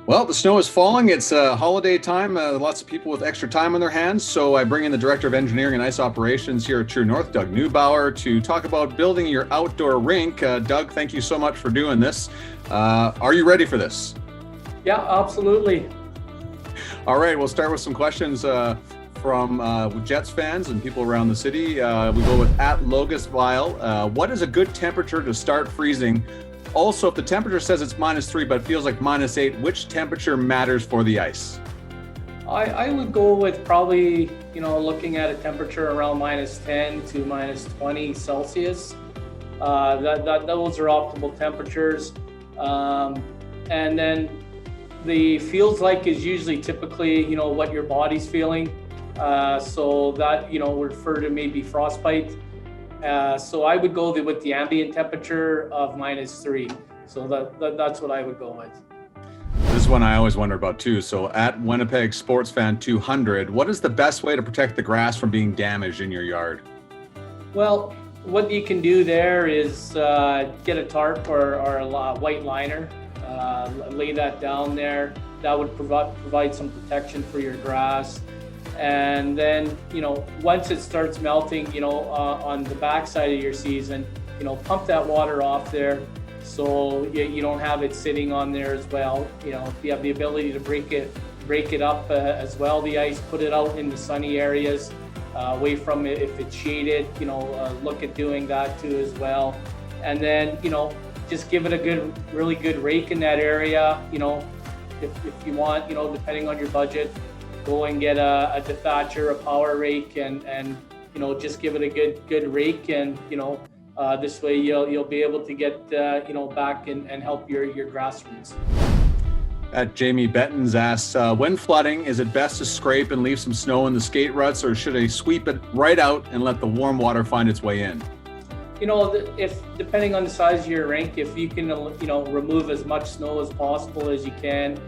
Well, the snow is falling. It's holiday time. Lots of people with extra time on their hands. So I bring in the Director of Engineering and Ice Operations here at True North, Doug Neubauer, to talk about building your outdoor rink. Doug, thank you so much for doing this. Are you ready for this? Yeah, absolutely. All right, we'll start with some questions from Jets fans and people around the city. We go with @LogusVile. What is a good temperature to start freezing? Also, if the temperature says it's -3, but it feels like -8, which temperature matters for the ice? I would go with probably, looking at a temperature around -10 to -20 Celsius. Those are optimal temperatures. And then the feels like is usually typically, what your body's feeling. So that, would refer to maybe frostbite. So I would go with the ambient temperature of -3. So that's what I would go with. This is one I always wonder about too. So @Winnipeg Sports Fan 200, what is the best way to protect the grass from being damaged in your yard? Well, what you can do there is get a tarp or a white liner, lay that down there. That would provide some protection for your grass. And then, once it starts melting, on the backside of your season, pump that water off there so you don't have it sitting on there as well. If you have the ability to break it up as well, the ice, put it out in the sunny areas, away from it. If it's shaded, look at doing that too as well. And then, just give it a really good rake in that area. If you want, depending on your budget, go and get a dethatcher, a power rake, and just give it a good rake, and this way you'll be able to get back and help your grass roots. Jamie Bettens asks, when flooding, is it best to scrape and leave some snow in the skate ruts, or should I sweep it right out and let the warm water find its way in? If depending on the size of your rink, if you can remove as much snow as possible as you can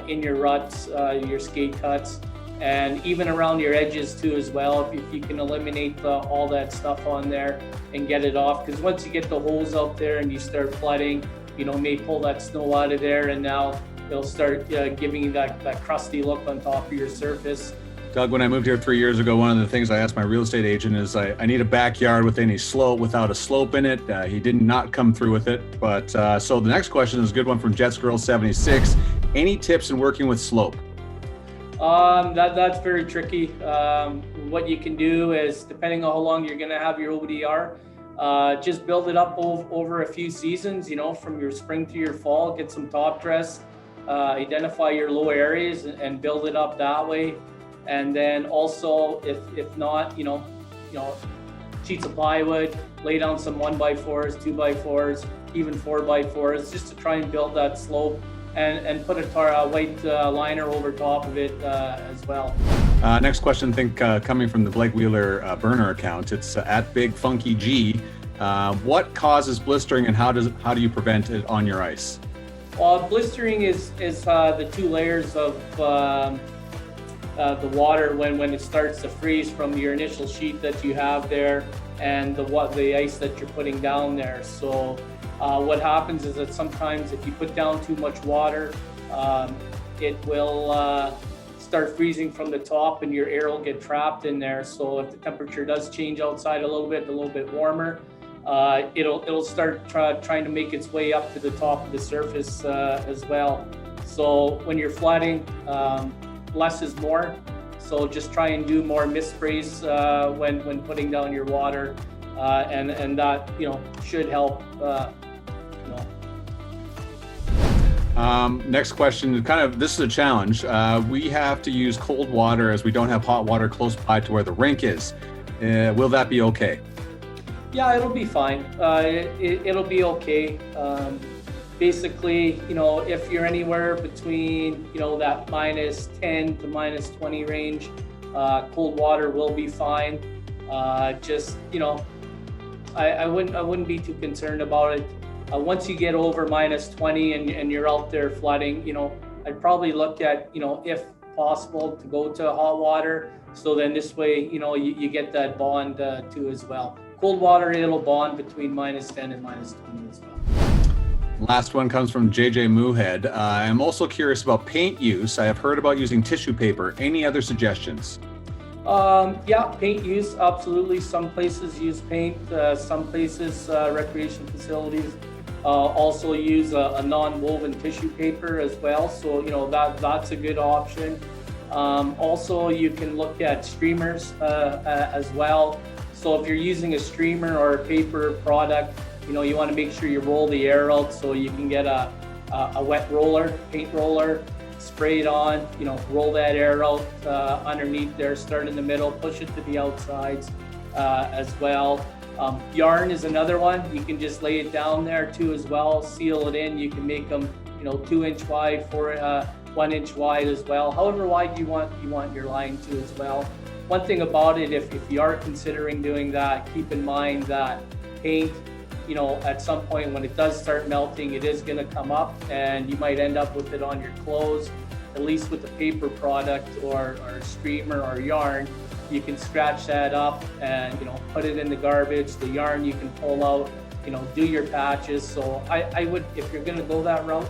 in your ruts, your skate cuts, and even around your edges too as well, if you can eliminate all that stuff on there and get it off, because once you get the holes out there and you start flooding, may pull that snow out of there, and now it'll start giving you that crusty look on top of your surface. Doug, when I moved here 3 years ago, one of the things I asked my real estate agent is I need a backyard without a slope in it. He did not come through with it. But so the next question is a good one from Jets Girl 76. Any tips in working with slope? That's very tricky. What you can do is, depending on how long you're going to have your ODR, just build it up over a few seasons, from your spring to your fall, get some top dress, identify your low areas and build it up that way. And then also, if not, sheets of plywood, lay down some 1x4s, 2x4s, even 4x4s, just to try and build that slope, and put a white liner over top of it as well. Next question, I think coming from the Blake Wheeler burner account, it's @BigFunkyG. What causes blistering, and how do you prevent it on your ice? Blistering is the two layers of the water when it starts to freeze from your initial sheet that you have there, and the ice that you're putting down there. So what happens is that sometimes if you put down too much water, it will start freezing from the top, and your air will get trapped in there. So if the temperature does change outside a little bit warmer, it'll start trying to make its way up to the top of the surface as well. So when you're flooding, less is more. So just try and do more mist sprays when putting down your water, and that should help. Next question, this is a challenge. We have to use cold water as we don't have hot water close by to where the rink is. Will that be okay? Yeah, it'll be fine. It'll be okay. Basically, if you're anywhere between, that -10 to -20 range, cold water will be fine. I wouldn't be too concerned about it. Once you get over -20 and you're out there flooding, I'd probably look at, if possible, to go to hot water. So then this way, you get that bond too as well. Cold water, it'll bond between -10 and -20 as well. Last one comes from JJ Moohead. I'm also curious about paint use. I have heard about using tissue paper. Any other suggestions? Yeah, paint use, absolutely. Some places use paint, some places, recreation facilities, also use a non-woven tissue paper as well. So, that's a good option. Also, you can look at streamers as well. So if you're using a streamer or a paper product, you want to make sure you roll the air out, so you can get a wet roller, paint roller, spray it on, roll that air out underneath there, start in the middle, push it to the outsides as well. Yarn is another one. You can just lay it down there too as well, seal it in. You can make them 2-inch wide, 1 inch wide as well. However wide you want your line to as well. One thing about it, if you are considering doing that, keep in mind that paint, at some point when it does start melting, it is going to come up and you might end up with it on your clothes. At least with the paper product or streamer or yarn, you can scratch that up and put it in the garbage. The yarn you can pull out, do your patches. So I would, if you're going to go that route,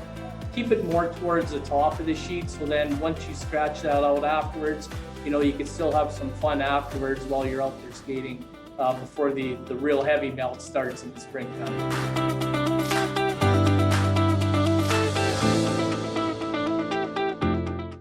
keep it more towards the top of the sheet, so then once you scratch that out afterwards, you can still have some fun afterwards while you're out there skating before the real heavy melt starts in the springtime.